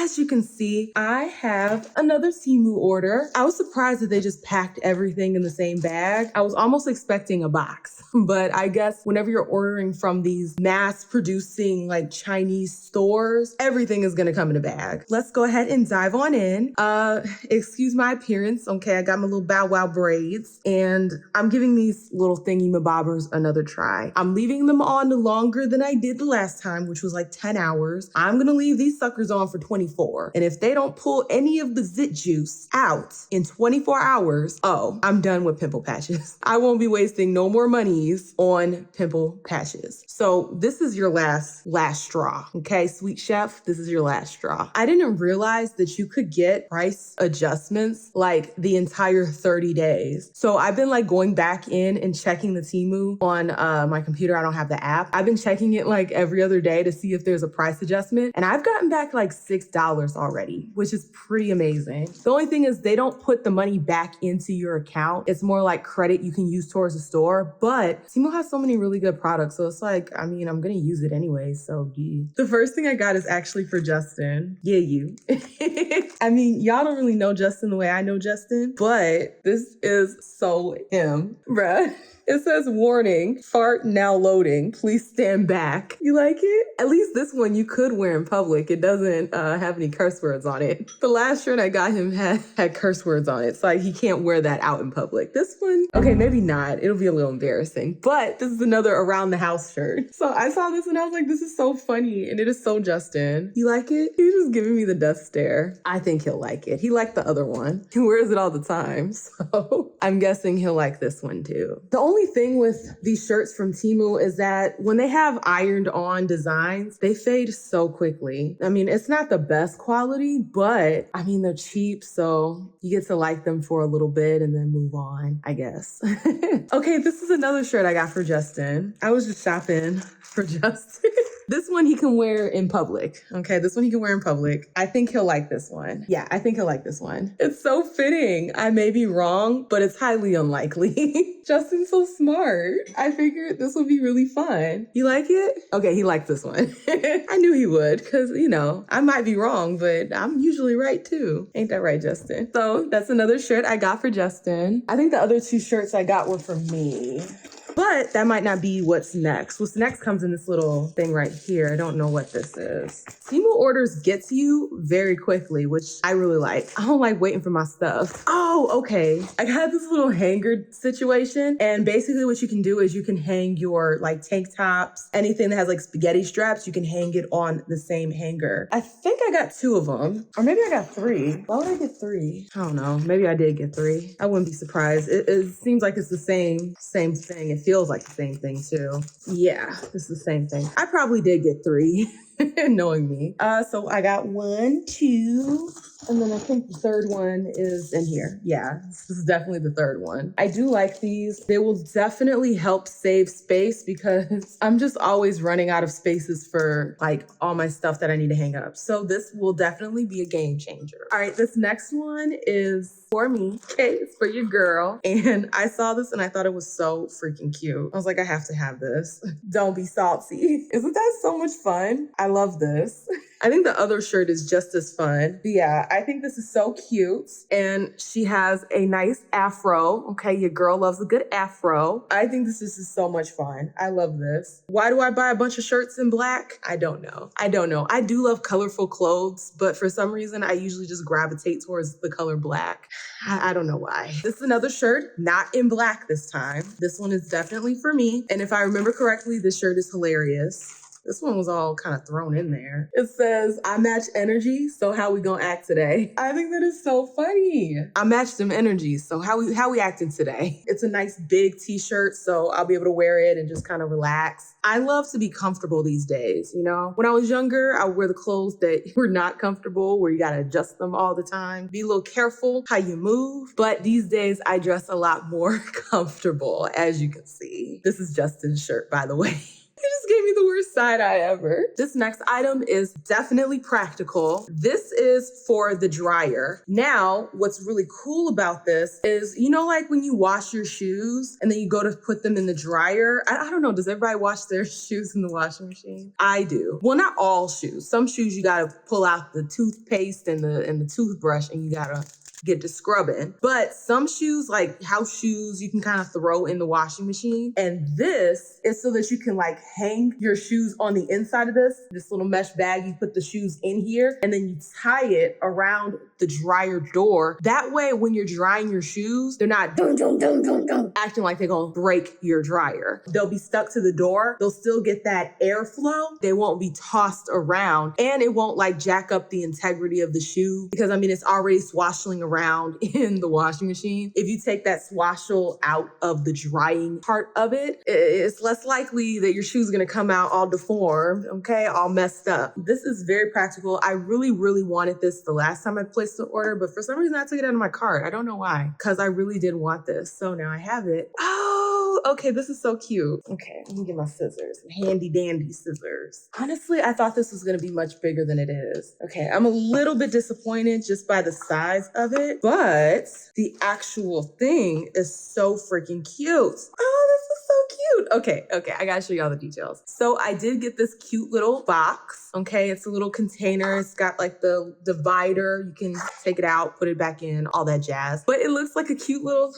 as you can see, I have another Temu order. I was surprised that they just packed everything in the same bag. I was almost expecting a box, but I guess whenever you're ordering from these mass producing like Chinese stores, everything is gonna come in a bag. Let's go ahead and dive on in. Excuse my appearance. Okay, I got my little bow wow braids and I'm giving these little thingy mabobbers another try. I'm leaving them on longer than I did the last time, which was like 10 hours. I'm gonna leave these suckers on for 24. And if they don't pull any of the zit juice out in 24 hours, oh, I'm done with pimple patches. I won't be wasting no more monies on pimple patches. So this is your last straw. Okay, sweet chef, this is your last straw. I didn't realize that you could get price adjustments like the entire 30 days. So I've been like going back in and checking the Temu on my computer. I don't have the app. I've been checking it like every other day to see if there's a price adjustment. And I've gotten back like $6 already, which is pretty amazing. The only thing is they don't put the money back into your account. It's more like credit you can use towards the store. But Temu has so many really good products. So it's like, I mean, I'm going to use it anyway. So yeah. The first thing I got is actually for Justin. Yeah, you. I mean, y'all don't really know Justin the way I know Justin, but this is so him, bruh. It says, warning, fart now loading. Please stand back. You like it? At least this one you could wear in public. It doesn't have any curse words on it. The last shirt I got him had curse words on it, so he can't wear that out in public. This one, okay, maybe not. It'll be a little embarrassing, but this is another around the house shirt. So I saw this and I was like, this is so funny, and it is so Justin. You like it? He's just giving me the death stare. I think he'll like it. He liked the other one. He wears it all the time, so I'm guessing he'll like this one too. The only thing with these shirts from Temu is that when they have ironed on designs, they fade so quickly. I mean, it's not the best quality, but I mean, they're cheap, so you get to like them for a little bit and then move on, I guess. Okay, this is another shirt I got for Justin. I was just shopping for Justin. This one he can wear in public. Okay, this one he can wear in public. I think he'll like this one. Yeah, I think he'll like this one. It's so fitting. I may be wrong, but it's highly unlikely. Justin's so smart. I figured this would be really fun. You like it? Okay, he liked this one. I knew he would, because, you know, I might be wrong, but I'm usually right too. Ain't that right, Justin? So that's another shirt I got for Justin. I think the other two shirts I got were for me. But that might not be what's next. What's next comes in this little thing right here. I don't know what this is. Temu orders get to you very quickly, which I really like. I don't like waiting for my stuff. Oh, okay. I got this little hanger situation. And basically what you can do is you can hang your like tank tops, anything that has like spaghetti straps, you can hang it on the same hanger. I think I got 2 of them. Or maybe I got 3. Why would I get 3? I don't know. Maybe I did get 3. I wouldn't be surprised. It seems like it's the same thing. It feels like the same thing too. Yeah, it's the same thing. I probably did get 3, knowing me. So I got 1, 2, and then I think the third one is in here. Yeah, this is definitely the third one. I do like these. They will definitely help save space because I'm just always running out of spaces for like all my stuff that I need to hang up. So this will definitely be a game changer. All right, this next one is for me. Okay, it's for your girl. And I saw this and I thought it was so freaking cute. I was like, I have to have this. Don't be salty. Isn't that so much fun? I love this. I think the other shirt is just as fun. But yeah, I think this is so cute. And she has a nice afro. Okay, your girl loves a good afro. I think this is so much fun. I love this. Why do I buy a bunch of shirts in black? I don't know. I do love colorful clothes, but for some reason, I usually just gravitate towards the color black. I don't know why. This is another shirt, not in black this time. This one is definitely for me. And if I remember correctly, this shirt is hilarious. This one was all kind of thrown in there. It says, I match energy, so how we gonna act today? I think that is so funny. I match them energies, so how we acting today? It's a nice big t-shirt, so I'll be able to wear it and just kind of relax. I love to be comfortable these days, you know? When I was younger, I would wear the clothes that were not comfortable, where you gotta adjust them all the time. Be a little careful how you move. But these days, I dress a lot more comfortable, as you can see. This is Justin's shirt, by the way. He just gave me me the worst side eye ever. This next item is definitely practical. This is for the dryer. Now, what's really cool about this is, you know, like when you wash your shoes and then you go to put them in the dryer. I don't know, does everybody wash their shoes in the washing machine? I do. Well, not all shoes. Some shoes you gotta pull out the toothpaste and the toothbrush and you gotta get to scrubbing. But some shoes, like house shoes, you can kind of throw in the washing machine. And this is so that you can like hang your shoes on the inside of this little mesh bag. You put the shoes in here and then you tie it around the dryer door. That way, when you're drying your shoes, they're not acting like they're gonna break your dryer. They'll be stuck to the door. They'll still get that airflow. They won't be tossed around and it won't like jack up the integrity of the shoe because I mean, it's already swashing around in the washing machine. If you take that swashel out of the drying part of it, it's less likely that your shoe's gonna come out all deformed, okay, all messed up. This is very practical. I really, really wanted this the last time I placed the order, but for some reason I took it out of my cart. I don't know why, because I really did want this. So now I have it. Oh, okay, this is so cute. Okay, let me get my scissors, handy dandy scissors. Honestly, I thought this was gonna be much bigger than it is. Okay, I'm a little bit disappointed just by the size of it, but the actual thing is so freaking cute. Oh, this is so cute. Okay, I gotta show you all the details. So I did get this cute little box. Okay, it's a little container. It's got like the divider. You can take it out, put it back in, all that jazz. But it looks like a cute little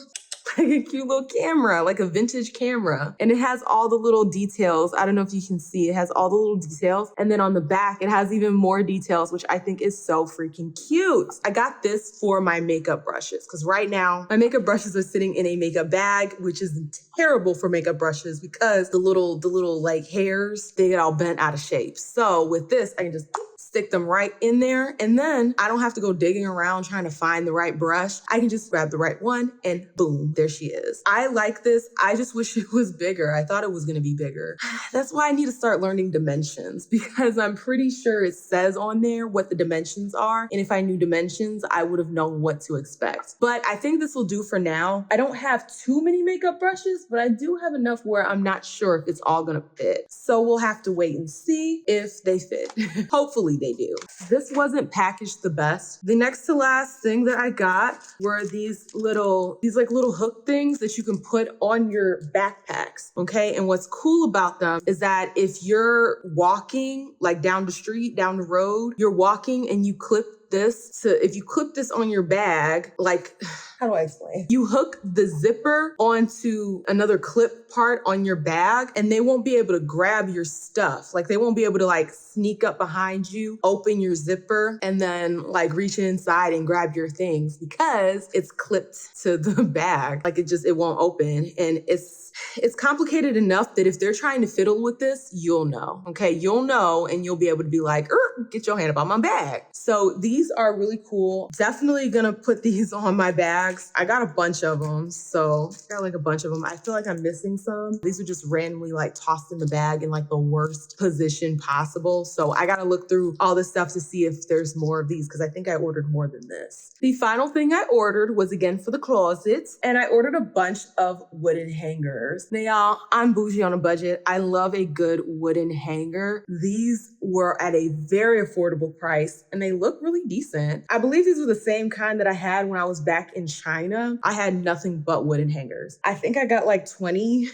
camera, like a vintage camera. And it has all the little details. I don't know if you can see, it has all the little details. And then on the back, it has even more details, which I think is so freaking cute. I got this for my makeup brushes because right now my makeup brushes are sitting in a makeup bag, which is terrible for makeup brushes because the little like hairs, they get all bent out of shape. So with this, I can just stick them right in there. And then I don't have to go digging around trying to find the right brush. I can just grab the right one and boom, there she is. I like this. I just wish it was bigger. I thought it was going to be bigger. That's why I need to start learning dimensions because I'm pretty sure it says on there what the dimensions are. And if I knew dimensions, I would have known what to expect. But I think this will do for now. I don't have too many makeup brushes, but I do have enough where I'm not sure if it's all going to fit. So we'll have to wait and see if they fit. Hopefully they do. This wasn't packaged the best. The next to last thing that I got were these little hook things that you can put on your backpacks, okay? And what's cool about them is that if you're walking like down the street, down the road, you're walking and you clip this if you clip this on your bag, like, how do I explain? You hook the zipper onto another clip part on your bag and they won't be able to grab your stuff. Like they won't be able to like sneak up behind you, open your zipper and then like reach inside and grab your things because it's clipped to the bag. Like it won't open and it's complicated enough that if they're trying to fiddle with this, you'll know, okay? You'll know and you'll be able to be like, get your hand up on my bag. So these are really cool. Definitely gonna put these on my bags. I got a bunch of them. So I got like a bunch of them. I feel like I'm missing some. These were just randomly like tossed in the bag in like the worst position possible. So I gotta look through all this stuff to see if there's more of these because I think I ordered more than this. The final thing I ordered was again for the closet and I ordered a bunch of wooden hangers. Now y'all, I'm bougie on a budget. I love a good wooden hanger. These were at a very affordable price and they look really decent. I believe these were the same kind that I had when I was back in China. I had nothing but wooden hangers. I think I got like 20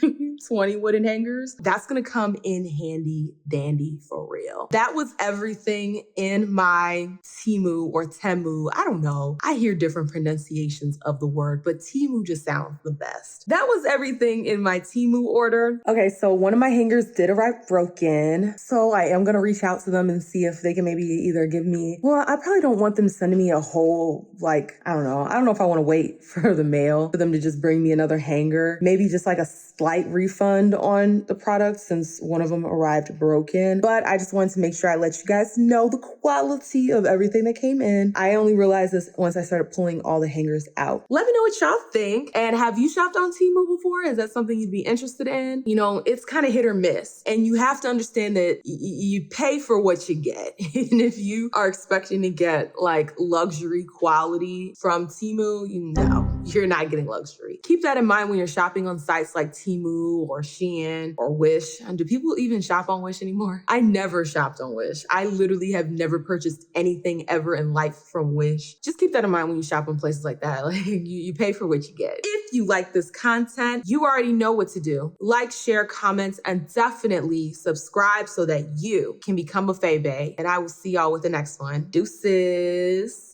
wooden hangers. That's gonna come in handy dandy for real. That was everything in my Temu or Temu. I don't know. I hear different pronunciations of the word, but Temu just sounds the best. That was everything in my Temu order. Okay, so one of my hangers did arrive broken. So I am gonna reach out to them and see if they can maybe either give me, well, I probably don't want them sending me a whole, like, I don't know if I wanna wait for the mail for them to just bring me another hanger. Maybe just like a slight refund on the product since one of them arrived broken. But I just wanted to make sure I let you guys know the quality of everything that came in. I only realized this once I started pulling all the hangers out. Let me know what y'all think. And have you shopped on Temu before? Is that something you'd be interested in? You know, it's kind of hit or miss. And you have to understand that you pay for what you get. And if you are expecting to get like luxury quality from Temu, you know. you're not getting luxury. Keep that in mind when you're shopping on sites like Temu or Shein or Wish. And do people even shop on Wish anymore? I never shopped on Wish. I literally have never purchased anything ever in life from Wish. Just keep that in mind when you shop in places like that. Like you pay for what you get. If you like this content, you already know what to do. Like, share, comment, and definitely subscribe so that you can become a Faye Bae. And I will see y'all with the next one. Deuces.